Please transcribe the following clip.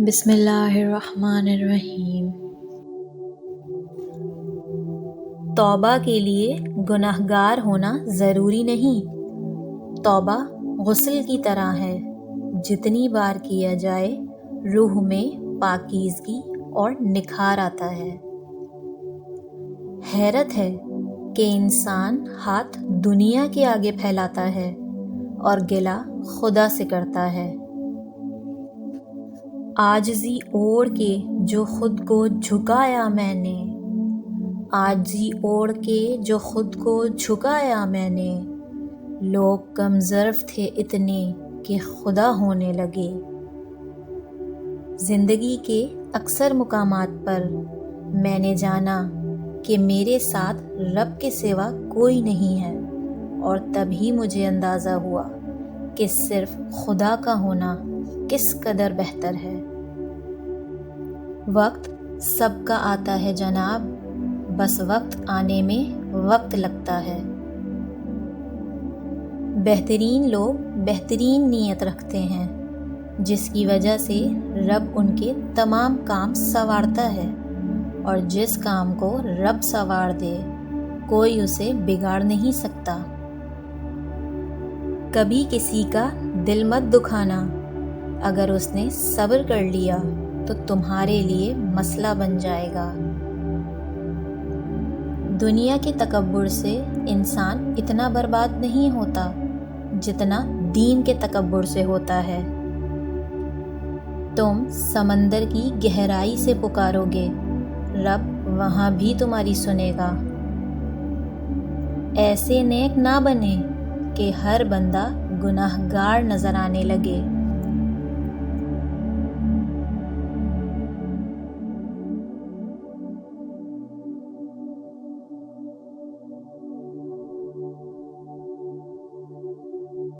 بسم اللہ الرحمن الرحیم۔ توبہ کے لیے گنہگار ہونا ضروری نہیں۔ توبہ غسل کی طرح ہے، جتنی بار کیا جائے روح میں پاکیزگی اور نکھار آتا ہے۔ حیرت ہے کہ انسان ہاتھ دنیا کے آگے پھیلاتا ہے اور گلہ خدا سے کرتا ہے۔ عاجزی اوڑھ کے جو خود کو جھکایا میں نے، عاجزی اوڑھ کے جو خود کو جھکایا میں نے، لوگ کم ظرف تھے اتنے کہ خدا ہونے لگے۔ زندگی کے اکثر مقامات پر میں نے جانا کہ میرے ساتھ رب کے سوا کوئی نہیں ہے، اور تبھی مجھے اندازہ ہوا کہ صرف خدا کا ہونا کس قدر بہتر ہے۔ وقت سب کا آتا ہے جناب، بس وقت آنے میں وقت لگتا ہے۔ بہترین لوگ بہترین نیت رکھتے ہیں، جس کی وجہ سے رب ان کے تمام کام سنوارتا ہے، اور جس کام کو رب سنوار دے کوئی اسے بگاڑ نہیں سکتا۔ کبھی کسی کا دل مت دکھانا، اگر اس نے صبر کر لیا تو تمہارے لیے مسئلہ بن جائے گا۔ دنیا کے تکبر سے انسان اتنا برباد نہیں ہوتا جتنا دین کے تکبر سے ہوتا ہے۔ تم سمندر کی گہرائی سے پکارو گے، رب وہاں بھی تمہاری سنے گا۔ ایسے نیک نہ بنے کہ ہر بندہ گناہگار نظر آنے لگے۔